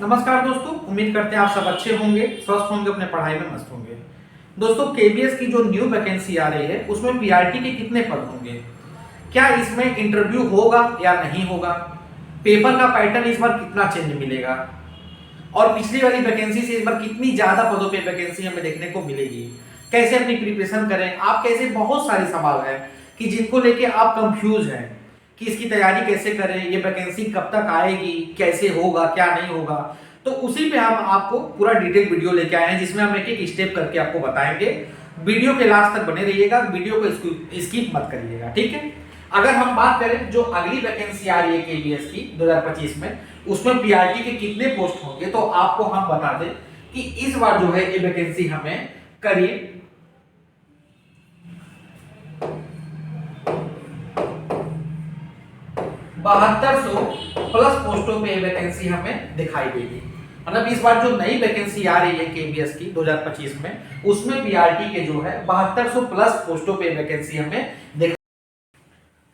नमस्कार दोस्तों, उम्मीद करते हैं आप सब अच्छे होंगे, स्वस्थ होंगे, अपने पढ़ाई में मस्त होंगे। दोस्तों, केबीएस की जो न्यू वैकेंसी आ रही है उसमें पीआरटी के कितने पद होंगे, क्या इसमें इंटरव्यू होगा या नहीं होगा, पेपर का पैटर्न इस बार कितना चेंज मिलेगा और पिछली वाली वैकेंसी से इस बार कितनी ज्यादा पदों पे वैकेंसी हमें देखने को मिलेगी, कैसे अपनी प्रिपरेशन करें, आप कैसे, बहुत सारे सवाल हैं कि जिनको लेके आप कंफ्यूज हैं कि इसकी तैयारी कैसे करें, ये वैकेंसी कब तक आएगी, कैसे होगा, क्या नहीं होगा। तो उसी पे हम आपको पूरा डिटेल वीडियो लेके आए हैं जिसमें हम एक एक स्टेप करके आपको बताएंगे। वीडियो के लास्ट तक बने रहिएगा, वीडियो को स्किप मत करिएगा, ठीक है। अगर हम बात करें जो अगली वैकेंसी आ रही है केबीएस की 2025 में, उसमें पीआरटी के कितने पोस्ट होंगे, तो आपको हम बता दें कि इस बार जो है ये वैकेंसी हमें करीब 7200 प्लस पोस्टों पे वैकेंसी हमें दिखाई देगी। मतलब इस बार जो नई वैकेंसी आ रही है केबीएस की 2025 में, उसमें पीआरटी के जो है 7200 प्लस पोस्टों पे वैकेंसी हमें दिखाई।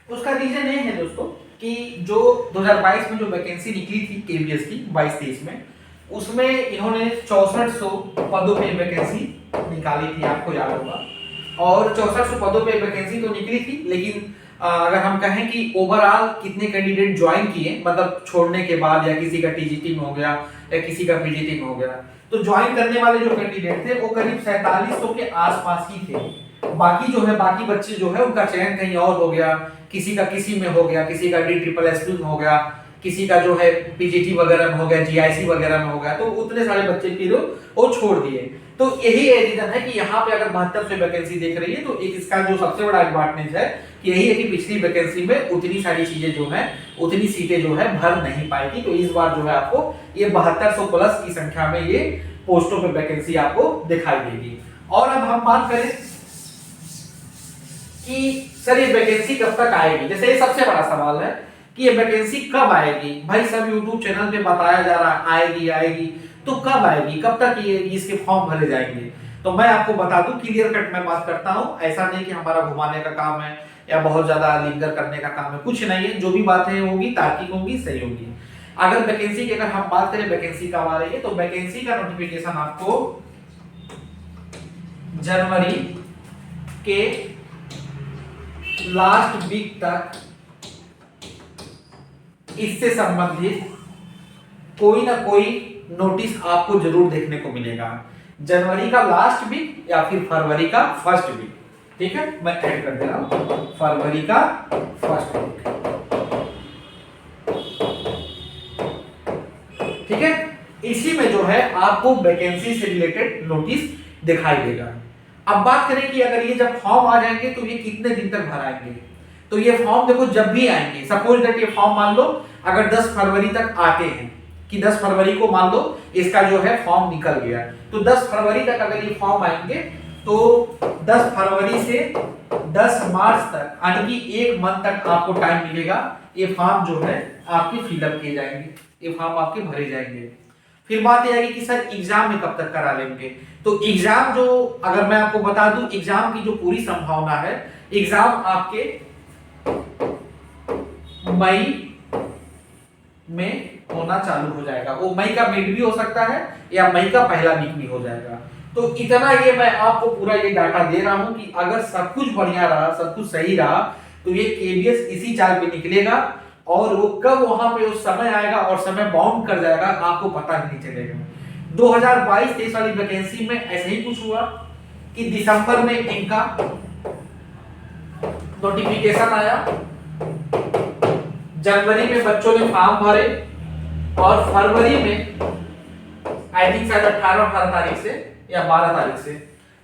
उसका रीजन ये है दोस्तों कि जो 2022 में जो वैकेंसी निकली थी केबीएस की 22-23 में, उसमें इन्होंने 6400 पदों पे वैकेंसी निकाली थी, आपको याद होगा। और 6400 पदों पे वैकेंसी तो निकली थी, लेकिन अगर हम कहें कि ओवरऑल कितने कैंडिडेट ज्वाइन किए, मतलब छोड़ने के बाद, या किसी का टीजीटी में हो गया या किसी का पीजीटी में हो गया, तो ज्वाइन करने वाले जो कैंडिडेट थे वो करीब 4700 के आसपास ही थे। बाकी जो है, बाकी बच्चे जो है उनका चयन कहीं और हो गया, किसी का किसी में हो गया, किसी का DSSS में हो गया, किसी का जो है पीजीटी वगैरह में हो गया, जीआईसी वगैरह में हो गया, तो उतने सारे बच्चे फिर वो छोड़ दिए। तो यही रीजन है कि यहाँ पे अगर 7200 वैकेंसी देख रही है, तो एक इसका जो सबसे बड़ा एडवांटेज है कि यही है कि पिछली वैकेंसी में उतनी सारी चीजें जो है, उतनी सीटें जो है भर नहीं पाएगी। तो इस बार जो है आपको ये 7200 प्लस की संख्या में ये पोस्टों पे वैकेंसी आपको दिखाई देगी। और अब हम बात करें कि सर ये वैकेंसी कब तक आएगी, जैसे ये सबसे बड़ा सवाल है कि ये वैकेंसी कब आएगी। भाई सब यूट्यूब चैनल पे बताया जा रहा है आएगी आएगी, तो कब आएगी, कब तक ये इसके फॉर्म भरे जाएंगे। तो मैं आपको बता दूं, क्लियर कट मैं बात करता हूं, ऐसा नहीं कि हमारा घुमाने का काम है या बहुत ज्यादा लिंगर करने का काम है, कुछ नहीं है। जो भी बातें होगी तार्किक होंगी, सही होगी। अगर वैकेंसी की अगर हम बात करें वैकेंसी कब आ रही है, तो वैकेंसी का नोटिफिकेशन आपको जनवरी के लास्ट वीक तक इससे संबंधित कोई ना कोई नोटिस आपको जरूर देखने को मिलेगा। जनवरी का लास्ट वीक या फिर फरवरी का फर्स्ट वीक, ठीक है, मैं ऐड कर दे रहा हूं, फरवरी का फर्स्ट वीक, ठीक है। इसी में जो है आपको वैकेंसी से रिलेटेड नोटिस दिखाई देगा। अब बात करें कि अगर ये जब फॉर्म आ जाएंगे तो ये कितने दिन तक भराएंगे। तो ये फॉर्म देखो जब भी आएंगे, सपोज दैट ये फॉर्म मान लो अगर 10 फरवरी तक आते हैं, कि 10 फरवरी को मान लो इसका जो है फॉर्म निकल गया, तो 10 फरवरी तक अगर ये फॉर्म आएंगे तो 10 फरवरी से 10 मार्च तक, यानी कि 1 मंथ तक आपको टाइम मिलेगा। ये फॉर्म जो है आपके फिलअप किए जाएंगे, ये फॉर्म आपके भरे जाएंगे। फिर बात यह आएगी कि सर एग्जाम में कब तक करा लेंगे। तो एग्जाम जो, अगर मैं आपको बता दूं, एग्जाम की जो पूरी संभावना है, एग्जाम आपके मई में होना चालू हो जाएगा। वो मई का मिड भी हो सकता है या मई का पहला वीक भी हो जाएगा। तो इतना ये मैं आपको पूरा ये डाटा दे रहा हूं कि अगर सब कुछ बढ़िया रहा, सब कुछ सही रहा, तो ये केबीएस इसी चाल पे निकलेगा और वो कब वहां पे उस समय आएगा और समय बाउंड कर जाएगा आपको पता नहीं चलेगा। 2022-23 वाली वैकेंसी में ऐसे ही कुछ हुआ कि दिसंबर में इनका नोटिफिकेशन आया, जनवरी में बच्चों ने फॉर्म भरे और फरवरी में आई थिंक शायद 18 तारीख से या 12 तारीख से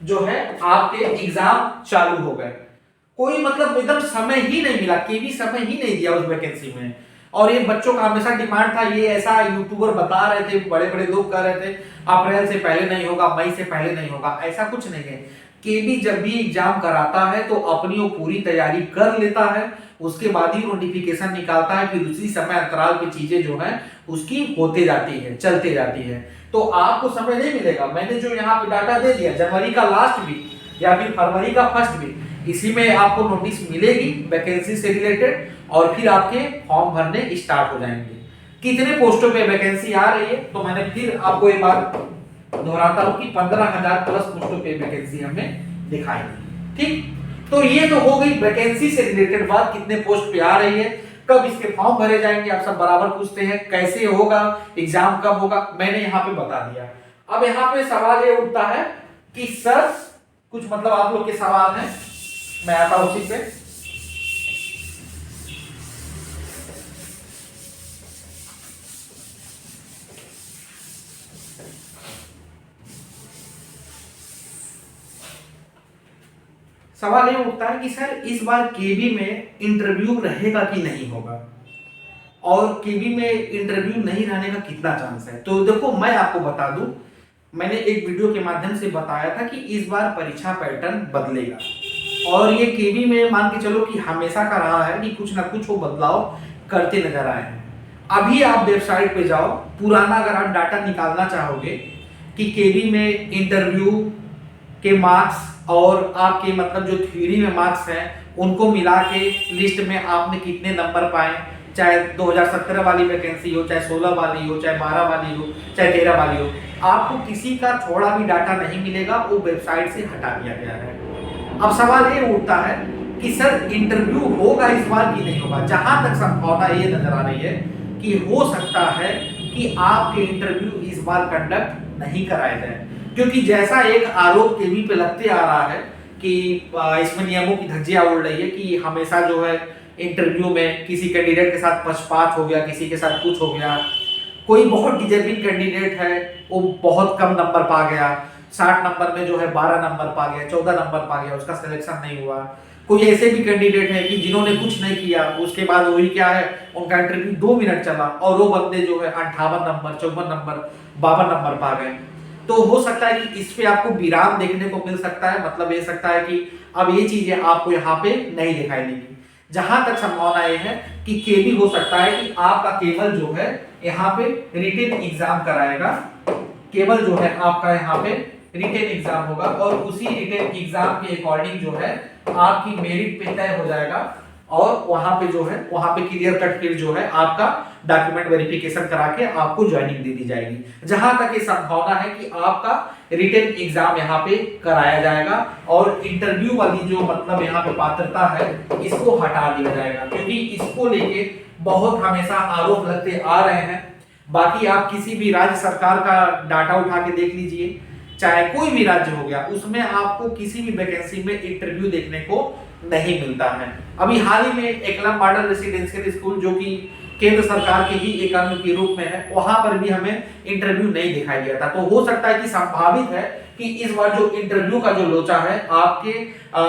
जो है आपके एग्जाम चालू हो गए। कोई मतलब एकदम समय ही नहीं मिला, केवी समय ही नहीं दिया उस वैकेंसी में। और ये बच्चों का हमेशा डिमांड था, ये ऐसा यूट्यूबर बता रहे थे, बड़े बड़े लोग कह रहे थे अप्रैल से पहले नहीं होगा, मई से पहले नहीं होगा, ऐसा कुछ नहीं है। केवी जब भी एग्जाम कराता है तो अपनी वो पूरी तैयारी कर लेता है, उसके बाद ही नोटिफिकेशन निकालता है, फिर उसी समय अंतराल पे चीजें जो है उसकी होते जाती है, चलते जाती है। तो आपको समय नहीं मिलेगा। मैंने जो यहाँ पे डाटा दे दिया, जनवरी का लास्ट वीक या फिर फरवरी का फर्स्ट वीक, इसी में आपको नोटिस मिलेगी वैकेंसी से रिलेटेड और फिर आपके फॉर्म भरने स्टार्ट हो जाएंगे। कितने पोस्टों पे वैकेंसी आ रही है, तो मैंने फिर आपको एक बार दोहराता हूं कि 15,000 प्लस पोस्टों पे वैकेंसी हमें दिखाई दी। ठीक, तो ये तो हो गई वैकेंसी से रिलेटेड बात, कितने पोस्ट पे आ रही है, कब इसके फॉर्म भरे जाएंगे, आप सब बराबर पूछते हैं कैसे होगा, एग्जाम कब होगा, मैंने यहाँ पे बता दिया। अब यहाँ पे सवाल ये उठता है कि सर कुछ मतलब आप लोग के सवाल हैं, मैं आता हूं उसी पे। सवाल ये उठता है कि सर इस बार केबी में इंटरव्यू रहेगा कि नहीं होगा, और केबी में इंटरव्यू नहीं रहने का कितना चांस है। तो देखो मैं आपको बता दूं, मैंने एक वीडियो के माध्यम से बताया था कि इस बार परीक्षा पैटर्न बदलेगा, और ये केबी में मान के चलो कि हमेशा का रहा है कि कुछ ना कुछ वो बदलाव करते नजर आए हैं। अभी आप वेबसाइट पे जाओ, पुराना अगर आप डाटा निकालना चाहोगे कि केबी में इंटरव्यू के मार्क्स और आपके मतलब जो थ्योरी में मार्क्स हैं उनको मिला के लिस्ट में आपने कितने नंबर पाए, चाहे 2017 वाली वैकेंसी हो, चाहे 16 वाली हो, चाहे 12 वाली हो, चाहे 13 वाली हो, आपको किसी का थोड़ा भी डाटा नहीं मिलेगा, वो वेबसाइट से हटा दिया गया है। अब सवाल ये उठता है कि सर इंटरव्यू होगा इस बार कि नहीं होगा। जहां तक संभावना ये नजर आ रही है कि हो सकता है कि आपके इंटरव्यू इस बार कंडक्ट नहीं कराए जाए, क्योंकि जैसा एक आरोप केबी पे लगते आ रहा है कि इसमें नियमों की धज्जियां उड़ रही है कि हमेशा जो है इंटरव्यू में किसी कैंडिडेट के साथ पक्षपात हो गया, किसी के साथ कुछ हो गया, कोई बहुत डिजर्विंग कैंडिडेट है वो बहुत कम नंबर पा गया, 60 नंबर में जो है 12 नंबर पा गया, 14 नंबर पा गया, उसका सिलेक्शन नहीं हुआ। कोई ऐसे भी कैंडिडेट है कि जिन्होंने कुछ नहीं किया, उसके बाद वही क्या है उनका इंटरव्यू 2 मिनट चला और वो बंदे जो है 58 नंबर, 54 नंबर, 52 नंबर पा गए। तो हो सकता है कि इस पे आपको विराम देखने को मिल सकता है, मतलब ये सकता है कि अब ये चीजें आपको यहाँ पे नहीं दिखाई देगी। जहां तक संभावना ये है कि केबी हो सकता है कि आपका केवल जो है यहाँ पे रिटेन एग्जाम कराएगा, केवल जो है आपका यहाँ पे रिटेन एग्जाम होगा, और उसी रिटेन एग्जाम के अकॉर्डिंग जो है आपकी मेरिट पे तय हो जाएगा, और वहां पे जो है वहां पे क्लियर कट फिर जो है आपका डॉक्यूमेंट वेरिफिकेशन करा के आपको ज्वाइनिंग दे दी जाएगी। जहां तक ये संभावना है कि आपका रिटेन एग्जाम यहाँ पे कराया जाएगा, और इंटरव्यू वाली जो मतलब यहाँ पे पात्रता है इसको हटा दिया जाएगा, क्योंकि इसको लेके बहुत हमेशा आरोप लगते आ रहे हैं। बाकी आप किसी भी राज्य सरकार का डाटा उठा के देख लीजिए, चाहे कोई भी राज्य हो गया, उसमें आपको किसी भी वैकेंसी में इंटरव्यू देखने को नहीं मिलता है। अभी हाल ही में एकलम मॉडल रेसिडेंशियल स्कूल जो कि केंद्र सरकार के ही एक अंग के रूप में है, वहां पर भी हमें इंटरव्यू नहीं दिखाई दिया था। तो हो सकता है कि संभावित है कि इस बार जो इंटरव्यू का जो लोचा है आपके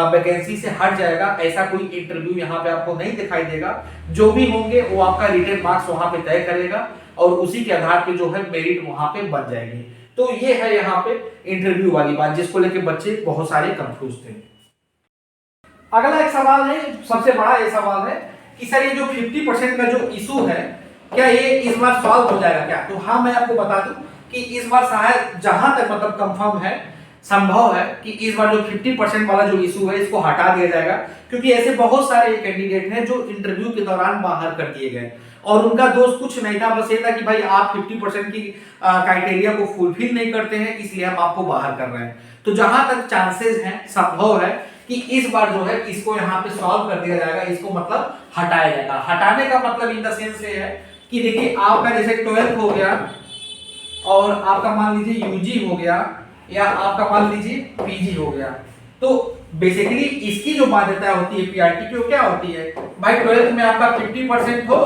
वैकेंसी से हट जाएगा, ऐसा कोई इंटरव्यू यहाँ पे आपको नहीं दिखाई देगा। जो भी होंगे वो आपका रिटेन मार्क्स वहां पे तय करेगा, और उसी के आधार पे जो है मेरिट वहां पे बन जाएगी। तो ये है यहाँ पे इंटरव्यू वाली बात, जिसको लेके बच्चे बहुत सारे कंफ्यूज थे। अगला एक सवाल है, सबसे बड़ा ये सवाल है कि सर ये जो 50% का जो इशू है, क्या ये इस बार सॉल्व हो जाएगा क्या? तो हाँ, मैं आपको बता दूं कि इस बार शायद जहां तक मतलब कंफर्म है, संभव है कि इस बार जो 50% वाला जो इशू है इसको हटा दिया जाएगा, क्योंकि ऐसे बहुत सारे कैंडिडेट हैं जो इंटरव्यू के दौरान बाहर कर दिए गए, और उनका दोष कुछ नहीं था, बस ये था कि भाई आप 50% की क्राइटेरिया को फुलफिल नहीं करते हैं, इसलिए हम आपको बाहर कर रहे हैं। तो जहां तक चांसेस हैं, संभव है कि इस बार जो है इसको यहाँ पे सॉल्व कर दिया जाएगा, इसको मतलब हटाया जाएगा। हटाने का मतलब इन द सेंस ये है कि देखिए आपका जैसे 12th हो गया और आपका मान लीजिए यूजी हो गया, या आपका मान लीजिए पीजी हो गया, तो बेसिकली इसकी जो बाध्यता होती है पीआरटी की, वो क्या होती है भाई 12th में आपका 50% हो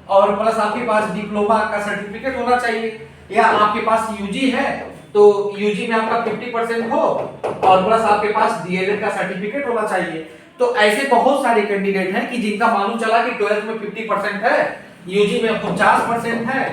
और प्लस आपके पास डिप्लोमा का सर्टिफिकेट होना चाहिए, या आपके पास यूजी है तो यूजी में आपका 50% हो और प्लस आपके पास डीएलएड का सर्टिफिकेट होना चाहिए। तो ऐसे बहुत सारे कैंडिडेट हैं कि जिनका मालूम चला कि 12th में 50% है, यूजी में 50% है,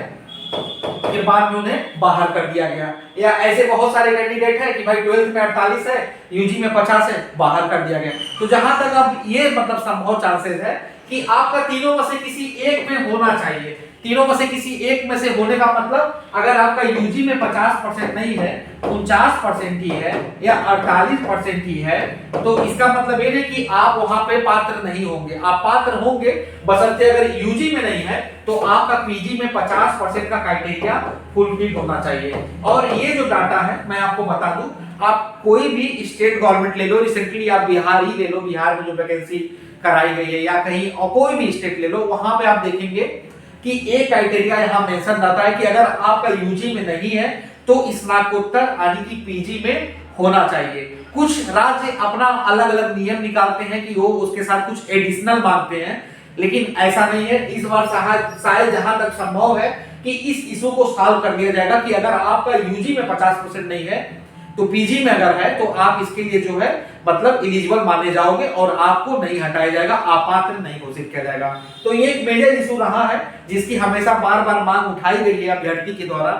फिर बाद में उन्हें बाहर कर दिया गया। या ऐसे बहुत सारे कैंडिडेट हैं कि भाई 12th में 48 है, यूजी में 50 है, बाहर कर दिया गया। तो जहां तक अब ये मतलब संभव चांसेस है कि आपका तीनों में से किसी एक में होना चाहिए। तीनों में से किसी एक में से होने का मतलब अगर आपका यूजी में 50% नहीं है, 49% ही है या 48% ही है, तो इसका मतलब ये नहीं कि आप वहां पे पात्र नहीं होंगे। आप पात्र होंगे, बशर्ते अगर यूजी में नहीं है तो आपका पीजी में 50% का क्राइटेरिया फुलफिल होना चाहिए। और ये जो डाटा है मैं आपको बता दूं, आप कोई भी स्टेट गवर्नमेंट ले लो, रिसेंटली आप बिहार ही ले लो, बिहार में जो वैकेंसी कराई गई है या कहीं और कोई भी स्टेट ले लो, वहां पे आप देखेंगे कि एक क्राइटेरिया यहां मेंशन रहता है कि अगर आपका यूजी में नहीं है तो स्नातकोत्तर यानी कि पीजी में होना चाहिए। कुछ राज्य अपना अलग अलग नियम निकालते हैं कि वो उसके साथ कुछ एडिशनल मांगते हैं, लेकिन ऐसा नहीं है। इस बार शायद जहां तक संभव है कि इस इशू को सॉल्व कर दिया जाएगा कि अगर आपका यूजी में 50% नहीं है तो पीजी में अगर है तो आप इसके लिए जो है मतलब एलिजिबल माने जाओगे और आपको नहीं हटाया जाएगा, अपात्र नहीं घोषित किया जाएगा। तो ये एक मेजर इशू रहा है जिसकी हमेशा बार बार मांग उठाई गई है अभ्यर्थी के द्वारा।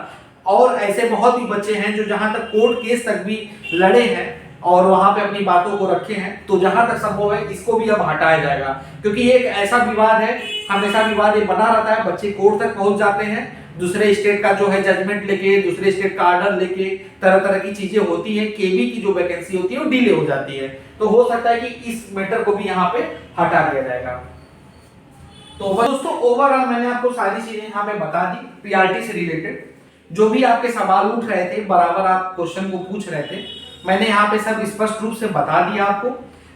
और ऐसे बहुत ही बच्चे हैं जो जहां तक कोर्ट केस तक भी लड़े हैं और वहां पे अपनी बातों को रखे हैं, तो जहां तक संभव है इसको भी अब हटाया जाएगा, क्योंकि एक ऐसा विवाद है, हमेशा विवाद ये बना रहता है, बच्चे कोर्ट तक पहुंच जाते हैं, दूसरे स्टेट का जो है जजमेंट लेके, दूसरे स्टेट का ऑर्डर लेके, तरह तरह की चीजें होती है, केबी की जो वैकेंसी होती है वो डिले हो जाती है। तो हो सकता है कि इस मैटर को भी यहाँ पे हटा दिया जाएगा। तो दोस्तों ओवरऑल मैंने आपको सारी चीजें यहाँ पे बता दी पीआरटी से रिलेटेड। जो भी आपके सवाल उठ रहे थे, बराबर आप क्वेश्चन को पूछ रहे थे, मैंने यहाँ पे सब स्पष्ट रूप से बता दिया आपको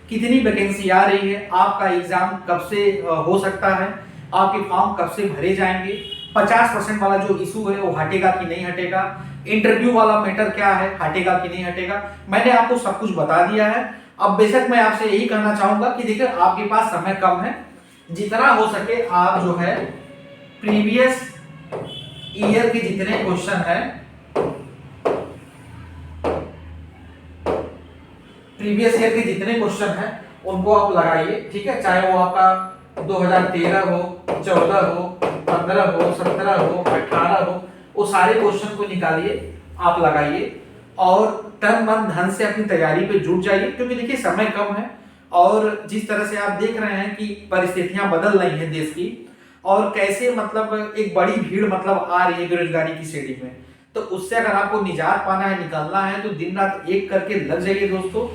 कितनी वैकेंसी आ रही है, आपका एग्जाम कब से हो सकता है, आपके फॉर्म कब से भरे जाएंगे, 50% वाला जो इशू है वो हटेगा कि नहीं हटेगा, इंटरव्यू वाला मैटर क्या है, हटेगा कि नहीं हटेगा, मैंने आपको सब कुछ बता दिया है। अब बेशक मैं आपसे यही कहना चाहूंगा कि देखिए आपके पास समय कम है, जितना हो सके आप जो है प्रीवियस ईयर के जितने क्वेश्चन है, प्रीवियस ईयर के जितने क्वेश्चन है उनको आप लगाइए, ठीक है। चाहे वो आपका 2013 हो, 14 हो, 15 हो, 17 हो, 18 हो, वो सारे क्वेश्चन को निकालिए, आप लगाइए और तन मन धन से अपनी तैयारी पे जुट जाइए, क्योंकि देखिए समय कम है और जिस तरह से आप देख रहे हैं कि परिस्थितियां बदल रही हैं देश की और कैसे मतलब एक बड़ी भीड़ मतलब आ रही है बेरोजगारी की श्रेणी में, तो उससे अगर आपको निजात पाना है, निकलना है, तो दिन रात एक करके लग जाइए दोस्तों।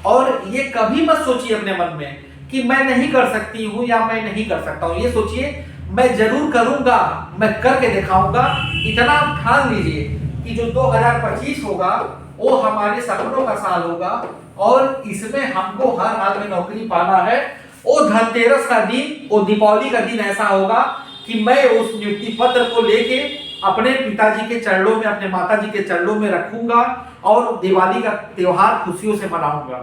और ये कभी मत सोचिए अपने मन में कि मैं नहीं कर सकती हूँ या मैं नहीं कर सकता हूँ, ये सोचिए मैं जरूर करूंगा, मैं करके दिखाऊंगा। इतना ठान लीजिए कि जो 2025 होगा वो हमारे सपनों का साल होगा और इसमें हमको हर हाल में नौकरी पाना है। वो धनतेरस का दिन, वो दीपावली का दिन ऐसा होगा कि मैं उस नियुक्ति पत्र को लेके अपने पिताजी के चरणों में, अपने माताजी के चरणों में रखूंगा और दिवाली का त्योहार खुशियों से मनाऊंगा।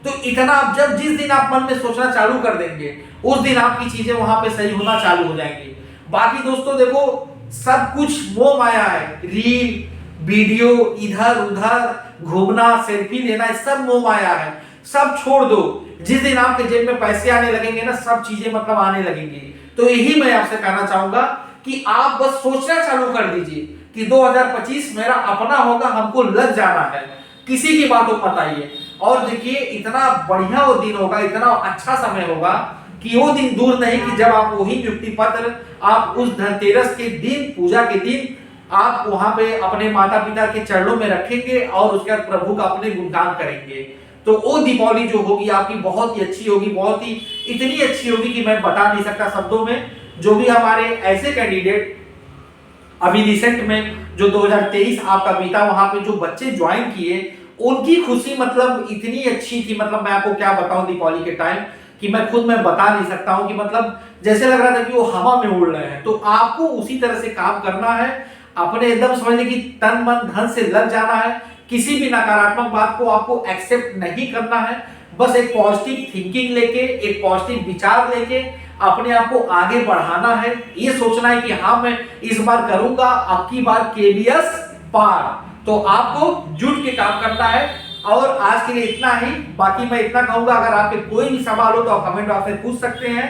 तो इतना आप जब जिस दिन आप मन में सोचना चालू कर देंगे उस दिन आपकी चीजें वहां पे सही होना चालू हो जाएंगी। बाकी दोस्तों देखो सब कुछ मोह माया है, रील वीडियो इधर उधर घूमना, सेल्फी लेना, सब मोह माया है, सब छोड़ दो। जिस दिन आपके जेब में पैसे आने लगेंगे ना, सब चीजें मतलब आने लगेंगी। तो यही मैं आपसे कहना चाहूंगा कि आप बस सोचना चालू कर दीजिए कि 2025 मेरा अपना होगा, हमको लग जाना है, किसी की बातों मत आइए। और देखिए इतना बढ़िया वो दिन होगा, इतना अच्छा समय होगा कि वो दिन दूर नहीं कि जब आप वही नियुक्ति पत्र आप उस धनतेरस के दिन, पूजा के दिन आप वहां पे अपने माता पिता के चरणों में रखेंगे और उसके बाद प्रभु का अपने गुणगान करेंगे। तो वो दीपावली जो होगी आपकी बहुत ही अच्छी होगी, बहुत ही इतनी अच्छी होगी कि मैं बता नहीं सकता शब्दों में। जो भी हमारे ऐसे कैंडिडेट अभी रिसेंट में जो 2023 आपका बीता, वहां पे जो बच्चे ज्वाइन किए उनकी खुशी मतलब इतनी अच्छी थी, मतलब मैं आपको क्या बताऊं दीपावली के टाइम कि मैं खुद मैं बता नहीं सकता हूं कि मतलब जैसे लग रहा था कि वो हवा में उड़ रहे हैं। तो आपको उसी तरह से काम करना है, अपने एकदम समझने की तन मन धन से लग जाना है, किसी भी नकारात्मक बात को आपको एक्सेप्ट नहीं करना है, बस एक पॉजिटिव थिंकिंग लेके, एक पॉजिटिव विचार लेके अपने आप को आगे बढ़ाना है। ये सोचना है कि हाँ मैं इस बार करूंगा, अब की बार केबीएस पार। तो आपको जुट के काम करना है। और आज के लिए इतना ही। बाकी मैं इतना कहूंगा, अगर आपके कोई भी सवाल हो तो आप कमेंट बॉक्स में पूछ सकते हैं।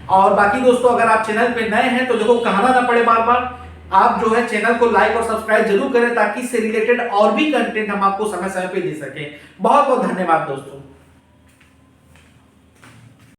और बाकी दोस्तों अगर आप चैनल पे नए हैं तो देखो कहना ना पड़े बार बार, आप जो है चैनल को लाइक और सब्सक्राइब जरूर करें ताकि इससे रिलेटेड और भी कंटेंट हम आपको समय समय पे दे सकें। बहुत बहुत धन्यवाद दोस्तों।